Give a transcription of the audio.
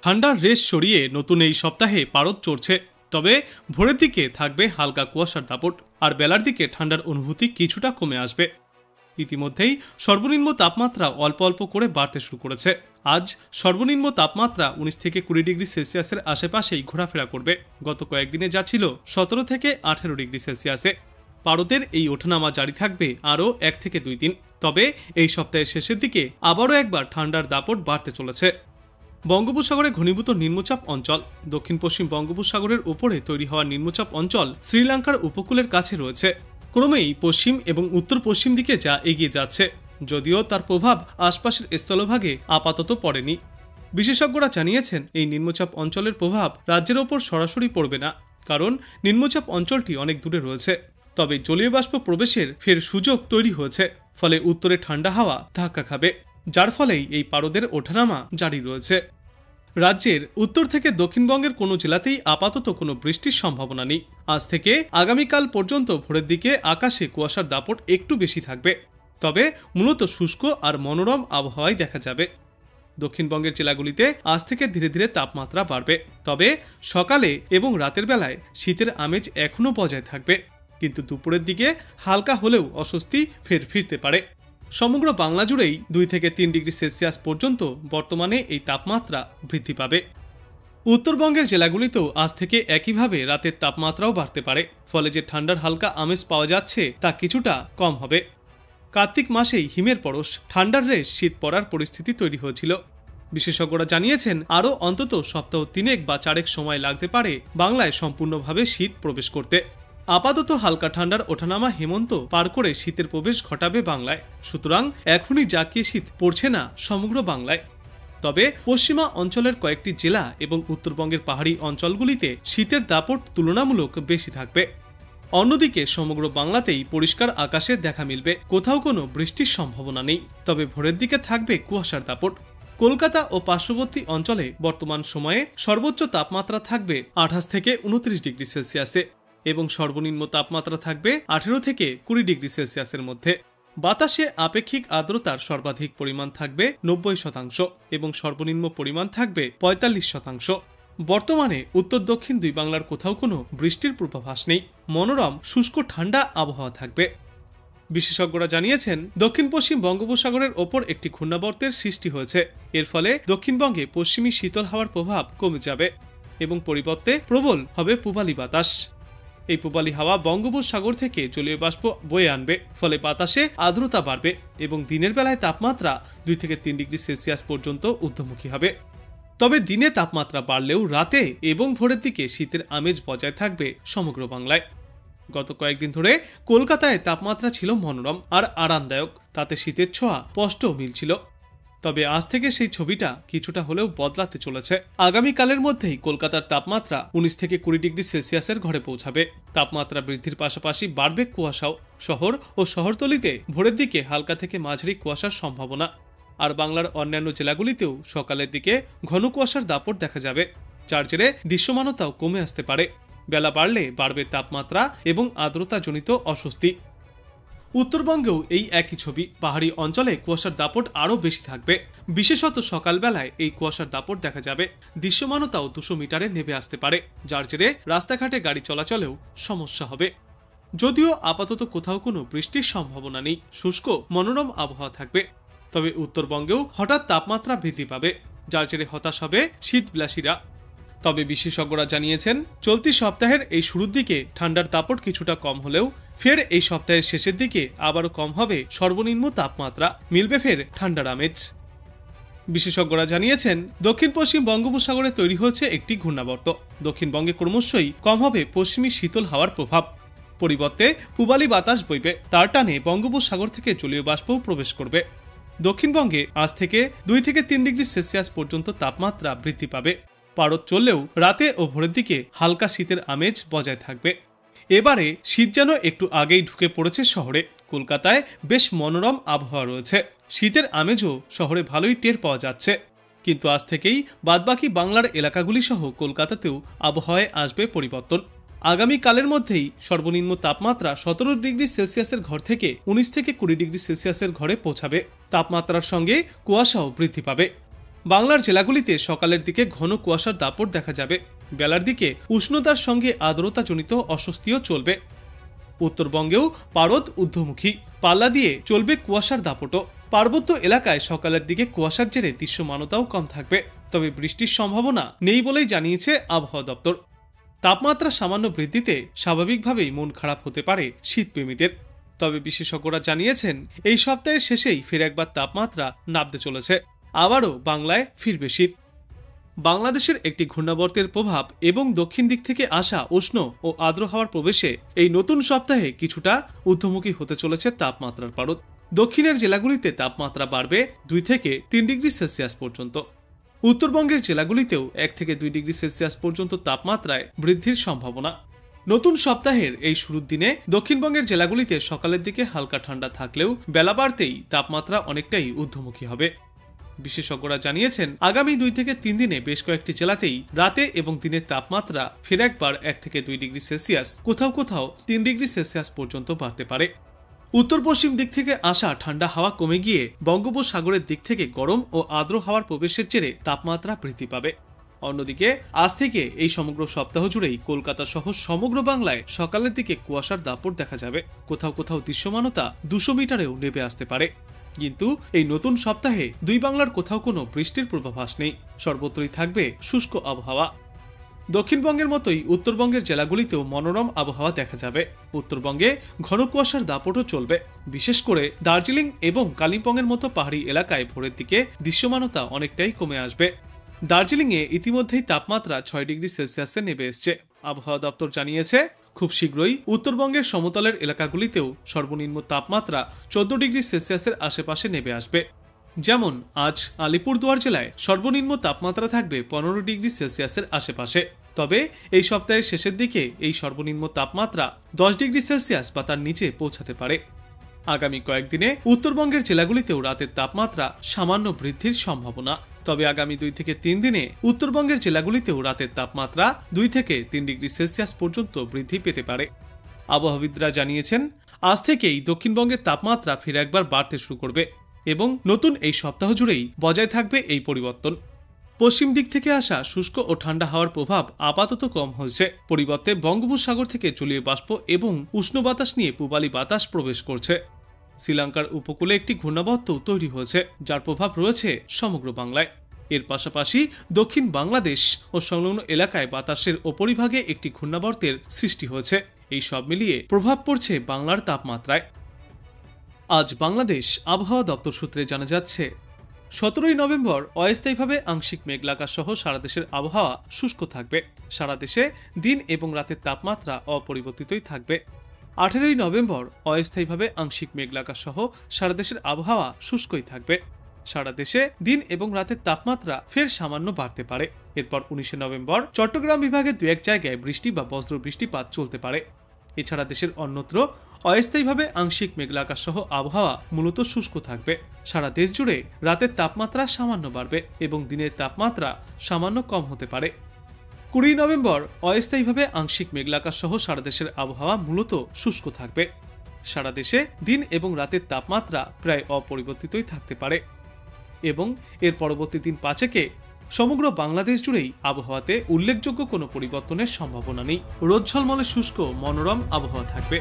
ঠান্ডার রেশ সরিয়ে নতুন এই সপ্তাহে পারদ চড়ছে। তবে ভোরের দিকে থাকবে হালকা কুয়াশার দাপট, আর বেলার দিকে ঠান্ডার অনুভূতি কিছুটা কমে আসবে। ইতিমধ্যেই সর্বনিম্ন তাপমাত্রা অল্প অল্প করে বাড়তে শুরু করেছে। আজ সর্বনিম্ন তাপমাত্রা 19 থেকে 20 ডিগ্রি সেলসিয়াসের আশেপাশেই ঘোরাফেরা করবে। গত কয়েকদিনে যা ছিল 17 থেকে 18 ডিগ্রি সেলসিয়াসে। পারদের এই ওঠানামা জারি থাকবে আরও 1 থেকে 2 দিন। তবে এই সপ্তাহের শেষের দিকে আবারও একবার ঠান্ডার দাপট বাড়তে চলেছে। বঙ্গোপসাগরে ঘনীভূত নিম্নচাপ অঞ্চল, দক্ষিণ পশ্চিম বঙ্গোপসাগরের উপরে তৈরি হওয়া নিম্নচাপ অঞ্চল শ্রীলঙ্কার উপকূলের কাছে রয়েছে। ক্রমেই পশ্চিম এবং উত্তর পশ্চিম দিকে যা এগিয়ে যাচ্ছে, যদিও তার প্রভাব আশপাশের স্থলভাগে আপাতত পড়েনি। বিশেষজ্ঞরা জানিয়েছেন এই নিম্নচাপ অঞ্চলের প্রভাব রাজ্যের ওপর সরাসরি পড়বে না, কারণ নিম্নচাপ অঞ্চলটি অনেক দূরে রয়েছে। তবে জলীয় বাষ্প প্রবেশের ফের সুযোগ তৈরি হয়েছে, ফলে উত্তরে ঠান্ডা হাওয়া ধাক্কা খাবে, যার ফলেই এই পারদের ওঠানামা জারি রয়েছে। রাজ্যের উত্তর থেকে দক্ষিণবঙ্গের কোনো জেলাতেই আপাতত কোনো বৃষ্টির সম্ভাবনা নেই। আজ থেকে আগামীকাল পর্যন্ত ভোরের দিকে আকাশে কুয়াশার দাপট একটু বেশি থাকবে, তবে মূলত শুষ্ক আর মনোরম আবহাওয়াই দেখা যাবে। দক্ষিণবঙ্গের জেলাগুলিতে আজ থেকে ধীরে ধীরে তাপমাত্রা বাড়বে, তবে সকালে এবং রাতের বেলায় শীতের আমেজ এখনও বজায় থাকবে, কিন্তু দুপুরের দিকে হালকা হলেও অস্বস্তি ফের ফিরতে পারে। সমগ্র বাংলা জুড়েই 2 থেকে 3 ডিগ্রি সেলসিয়াস পর্যন্ত বর্তমানে এই তাপমাত্রা বৃদ্ধি পাবে। উত্তরবঙ্গের জেলাগুলিতেও আজ থেকে একইভাবে রাতের তাপমাত্রাও বাড়তে পারে, ফলে যে ঠান্ডার হালকা আমেজ পাওয়া যাচ্ছে তা কিছুটা কম হবে। কার্তিক মাসেই হিমের পরশ, ঠান্ডার রেশ শীত পড়ার পরিস্থিতি তৈরি হয়েছিল। বিশেষজ্ঞরা জানিয়েছেন আরও অন্তত সপ্তাহ 3 বা 4 সময় লাগতে পারে বাংলায় সম্পূর্ণভাবে শীত প্রবেশ করতে। আপাতত হালকা ঠান্ডার ওঠানামা হেমন্ত পার করে শীতের প্রবেশ ঘটাবে বাংলায়। সুতরাং এখনই জাঁকিয়ে শীত পড়ছে না সমগ্র বাংলায়। তবে পশ্চিমা অঞ্চলের কয়েকটি জেলা এবং উত্তরবঙ্গের পাহাড়ি অঞ্চলগুলিতে শীতের দাপট তুলনামূলক বেশি থাকবে। অন্যদিকে সমগ্র বাংলাতেই পরিষ্কার আকাশে দেখা মিলবে, কোথাও কোনো বৃষ্টির সম্ভাবনা নেই। তবে ভোরের দিকে থাকবে কুয়াশার দাপট। কলকাতা ও পার্শ্ববর্তী অঞ্চলে বর্তমান সময়ে সর্বোচ্চ তাপমাত্রা থাকবে 28 থেকে 29 ডিগ্রি সেলসিয়াসে এবং সর্বনিম্ন তাপমাত্রা থাকবে 18 থেকে 20 ডিগ্রি সেলসিয়াসের মধ্যে। বাতাসে আপেক্ষিক আর্দ্রতার সর্বাধিক পরিমাণ থাকবে 90% এবং সর্বনিম্ন পরিমাণ থাকবে 45%। বর্তমানে উত্তর দক্ষিণ দুই বাংলার কোথাও কোনো বৃষ্টির পূর্বাভাস নেই। মনোরম শুষ্ক ঠান্ডা আবহাওয়া থাকবে। বিশেষজ্ঞরা জানিয়েছেন দক্ষিণ পশ্চিম বঙ্গোপসাগরের ওপর একটি ঘূর্ণাবর্তের সৃষ্টি হয়েছে। এর ফলে দক্ষিণবঙ্গে পশ্চিমী শীতল হাওয়ার প্রভাব কমে যাবে এবং পরিবর্তে প্রবল হবে পূবালি বাতাস। এই পূবালি হাওয়া বঙ্গোপসাগর থেকে জলীয় বাষ্প বয়ে আনবে, ফলে বাতাসে আর্দ্রতা বাড়বে এবং দিনের বেলায় তাপমাত্রা 2 থেকে 3 ডিগ্রি সেলসিয়াস পর্যন্ত ঊর্ধ্বমুখী হবে। তবে দিনে তাপমাত্রা বাড়লেও রাতে এবং ভোরের দিকে শীতের আমেজ বজায় থাকবে সমগ্র বাংলায়। গত কয়েকদিন ধরে কলকাতায় তাপমাত্রা ছিল মনোরম আর আরামদায়ক, তাতে শীতের ছোঁয়া স্পষ্ট মিলছিল। তবে আজ থেকে সেই ছবিটা কিছুটা হলেও বদলাতে চলেছে। আগামীকালের মধ্যেই কলকাতার তাপমাত্রা 19 থেকে 20 ডিগ্রি সেলসিয়াসের ঘরে পৌঁছাবে। তাপমাত্রা বৃদ্ধির পাশাপাশি বাড়বে কুয়াশাও। শহর ও শহরতলিতে ভোরের দিকে হালকা থেকে মাঝারি কুয়াশার সম্ভাবনা। আর বাংলার অন্যান্য জেলাগুলিতেও সকালের দিকে ঘন কুয়াশার দাপট দেখা যাবে, যার জেরে দৃশ্যমানতাও কমে আসতে পারে। বেলা বাড়লে বাড়বে তাপমাত্রা এবং আর্দ্রতাজনিত অস্বস্তি। উত্তরবঙ্গেও এই একই ছবি। পাহাড়ি অঞ্চলে কুয়াশার দাপট আরও বেশি থাকবে, বিশেষত সকালবেলায় এই কুয়াশার দাপট দেখা যাবে। দৃশ্যমানতাও 200 মিটারে নেমে আসতে পারে, যার জেরে রাস্তাঘাটে গাড়ি চলাচলেও সমস্যা হবে। যদিও আপাতত কোথাও কোনো বৃষ্টির সম্ভাবনা নেই, শুষ্ক মনোরম আবহাওয়া থাকবে। তবে উত্তরবঙ্গেও হঠাৎ তাপমাত্রা বৃদ্ধি পাবে, যার জেরে হতাশ হবে শীতবিলাসীরা। তবে বিশেষজ্ঞরা জানিয়েছেন চলতি সপ্তাহের এই শুরুর দিকে ঠান্ডার দাপট কিছুটা কম হলেও ফের এই সপ্তাহের শেষের দিকে আবারও কম হবে সর্বনিম্ন তাপমাত্রা, মিলবে ফের ঠান্ডার আমেজ। বিশেষজ্ঞরা জানিয়েছেন দক্ষিণ পশ্চিম বঙ্গোপসাগরে তৈরি হয়েছে একটি ঘূর্ণাবর্ত। দক্ষিণবঙ্গে ক্রমশই কম হবে পশ্চিমী শীতল হাওয়ার প্রভাব, পরিবর্তে পূবালি বাতাস বইবে। তার টানে বঙ্গোপসাগর থেকে জলীয় বাষ্পও প্রবেশ করবে। দক্ষিণবঙ্গে আজ থেকে 2 থেকে 3 ডিগ্রি সেলসিয়াস পর্যন্ত তাপমাত্রা বৃদ্ধি পাবে। পারদ চললেও রাতে ও ভোরের দিকে হালকা শীতের আমেজ বজায় থাকবে। এবারে শীত যেন একটু আগেই ঢুকে পড়েছে শহরে। কলকাতায় বেশ মনোরম আবহাওয়া রয়েছে, শীতের আমেজও শহরে ভালোই টের পাওয়া যাচ্ছে। কিন্তু আজ থেকেই বাদবাকি বাংলার এলাকাগুলি সহ কলকাতাতেও আবহাওয়ায় আসবে পরিবর্তন। আগামীকালের মধ্যেই সর্বনিম্ন তাপমাত্রা 17 ডিগ্রি সেলসিয়াসের ঘর থেকে 19 থেকে 20 ডিগ্রি সেলসিয়াসের ঘরে পৌঁছাবে। তাপমাত্রার সঙ্গে কুয়াশাও বৃদ্ধি পাবে। বাংলার জেলাগুলিতে সকালের দিকে ঘন কুয়াশার দাপট দেখা যাবে। বেলার দিকে উষ্ণতার সঙ্গে আর্দ্রতাজনিত অস্বস্তিও চলবে। উত্তরবঙ্গেও পারদ ঊর্ধ্বমুখী, পাল্লা দিয়ে চলবে কুয়াশার দাপটও। পার্বত্য এলাকায় সকালের দিকে কুয়াশার জেরে দৃশ্যমানতাও কম থাকবে, তবে বৃষ্টির সম্ভাবনা নেই বলেই জানিয়েছে আবহাওয়া দপ্তর। তাপমাত্রা সামান্য বৃদ্ধিতে স্বাভাবিকভাবেই মন খারাপ হতে পারে শীতপ্রেমীদের, তবে বিশেষজ্ঞরা জানিয়েছেন এই সপ্তাহের শেষেই ফের একবার তাপমাত্রা নামতে চলেছে, আবারও বাংলায় ফিরবে শীত। বাংলাদেশের একটি ঘূর্ণাবর্তের প্রভাব এবং দক্ষিণ দিক থেকে আসা উষ্ণ ও আর্দ্র হাওয়ার প্রবেশে এই নতুন সপ্তাহে কিছুটা ঊর্ধ্বমুখী হতে চলেছে তাপমাত্রার পারদ। দক্ষিণের জেলাগুলিতে তাপমাত্রা বাড়বে 2 থেকে 3 ডিগ্রি সেলসিয়াস পর্যন্ত। উত্তরবঙ্গের জেলাগুলিতেও 1 থেকে 2 ডিগ্রি সেলসিয়াস পর্যন্ত তাপমাত্রায় বৃদ্ধির সম্ভাবনা। নতুন সপ্তাহের এই শুরুর দিনে দক্ষিণবঙ্গের জেলাগুলিতে সকালের দিকে হালকা ঠান্ডা থাকলেও বেলা বাড়তেই তাপমাত্রা অনেকটাই ঊর্ধ্বমুখী হবে। বিশেষজ্ঞরা জানিয়েছেন আগামী 2 থেকে 3 দিনে বেশ কয়েকটি জেলাতেই রাতে এবং দিনের তাপমাত্রা ফের একবার 1 থেকে 2 ডিগ্রি সেলসিয়াস, কোথাও কোথাও 3 ডিগ্রি সেলসিয়াস পর্যন্ত বাড়তে পারে। উত্তর পশ্চিম দিক থেকে আসা ঠান্ডা হাওয়া কমে গিয়ে বঙ্গোপসাগরের দিক থেকে গরম ও আর্দ্র হাওয়ার প্রবেশের জেরে তাপমাত্রা বৃদ্ধি পাবে। অন্যদিকে আজ থেকে এই সমগ্র সপ্তাহ জুড়েই কলকাতা সহ সমগ্র বাংলায় সকালের দিকে কুয়াশার দাপট দেখা যাবে। কোথাও কোথাও দৃশ্যমানতা 200 মিটারেও নেমে আসতে পারে। কিন্তু এই নতুন সপ্তাহে দুই বাংলার কোথাও কোনো বৃষ্টির পূর্বাভাস নেই, সর্বত্রই থাকবে শুষ্ক আবহাওয়া। দক্ষিণবঙ্গের মতোই উত্তরবঙ্গের জেলাগুলিতেও মনোরম আবহাওয়া দেখা যাবে। উত্তরবঙ্গে ঘন কুয়াশার দাপটও চলবে, বিশেষ করে দার্জিলিং এবং কালিম্পংয়ের মতো পাহাড়ি এলাকায় ভোরের দিকে দৃশ্যমানতা অনেকটাই কমে আসবে। দার্জিলিংয়ে ইতিমধ্যেই তাপমাত্রা 6 ডিগ্রি সেলসিয়াসে নেমে এসছে। আবহাওয়া দপ্তর জানিয়েছে খুব শীঘ্রই উত্তরবঙ্গের সমতলের এলাকাগুলিতেও সর্বনিম্ন তাপমাত্রা 14 ডিগ্রি সেলসিয়াসের আশেপাশে নেমে আসবে। যেমন আজ আলিপুরদুয়ার জেলায় সর্বনিম্ন তাপমাত্রা থাকবে 15 ডিগ্রি সেলসিয়াসের আশেপাশে, তবে এই সপ্তাহের শেষের দিকে এই সর্বনিম্ন তাপমাত্রা 10 ডিগ্রি সেলসিয়াস বা তার নিচে পৌঁছাতে পারে। আগামী কয়েকদিনে উত্তরবঙ্গের জেলাগুলিতেও রাতের তাপমাত্রা সামান্য বৃদ্ধির সম্ভাবনা, তবে আগামী 2 থেকে 3 দিনে উত্তরবঙ্গের জেলাগুলিতেও রাতের তাপমাত্রা 2 থেকে 3 ডিগ্রি সেলসিয়াস পর্যন্ত বৃদ্ধি পেতে পারে। আবহাওয়াবিদরা জানিয়েছেন আজ থেকেই দক্ষিণবঙ্গের তাপমাত্রা ফিরে একবার বাড়তে শুরু করবে এবং নতুন এই সপ্তাহ জুড়েই বজায় থাকবে এই পরিবর্তন। পশ্চিম দিক থেকে আসা শুষ্ক ও ঠান্ডা হাওয়ার প্রভাব আপাতত কম হয়েছে, পরিবর্তে বঙ্গোপসাগর থেকে জলীয় বাষ্প এবং উষ্ণ বাতাস নিয়ে পূবালি বাতাস প্রবেশ করছে। শ্রীলঙ্কার উপকূলে একটি ঘূর্ণাবর্ত তৈরি হয়েছে, যার প্রভাব রয়েছে সমগ্র বাংলায়। এর পাশাপাশি দক্ষিণ বাংলাদেশ ও সংলগ্ন এলাকায় বাতাসের উপরিভাগে একটি ঘূর্ণাবর্তের সৃষ্টি হয়েছে। এই সব মিলিয়ে প্রভাব পড়ছে বাংলার তাপমাত্রায়। আজ বাংলাদেশ আবহাওয়া দপ্তর সূত্রে জানা যাচ্ছে 17 নভেম্বর অস্থায়ীভাবে আংশিক মেঘলা সহ সারা দেশের আবহাওয়া শুষ্ক থাকবে। সারা দেশে দিন এবং রাতের তাপমাত্রা অপরিবর্তিতই থাকবে। 18 নভেম্বর অস্থায়ীভাবে আংশিক মেঘলা সহ সারা দেশের আবহাওয়া শুষ্কই থাকবে। সারা দেশে দিন এবং রাতের তাপমাত্রা ফের সামান্য বাড়তে পারে। এরপর 19 নভেম্বর চট্টগ্রাম বিভাগের 2-1 জায়গায় বৃষ্টি বা বজ্র বৃষ্টিপাত চলতে পারে। এছাড়া দেশের অন্যত্র অস্থায়ীভাবে আংশিক মেঘলা সহ আবহাওয়া মূলত শুষ্ক থাকবে। সারা দেশ জুড়ে রাতের তাপমাত্রা সামান্য বাড়বে এবং দিনের তাপমাত্রা সামান্য কম হতে পারে। 20 নভেম্বর অস্থায়ীভাবে আংশিক মেঘলা সহ সারা দেশের আবহাওয়া মূলত শুষ্ক থাকবে। সারা দেশে দিন এবং রাতের তাপমাত্রা প্রায় অপরিবর্তিতই থাকতে পারে এবং এর পরবর্তী দিন 5-এ সমগ্র বাংলাদেশ জুড়েই আবহাওয়াতে উল্লেখযোগ্য কোনো পরিবর্তনের সম্ভাবনা নেই। রোদ ঝলমলে শুষ্ক মনোরম আবহাওয়া থাকবে।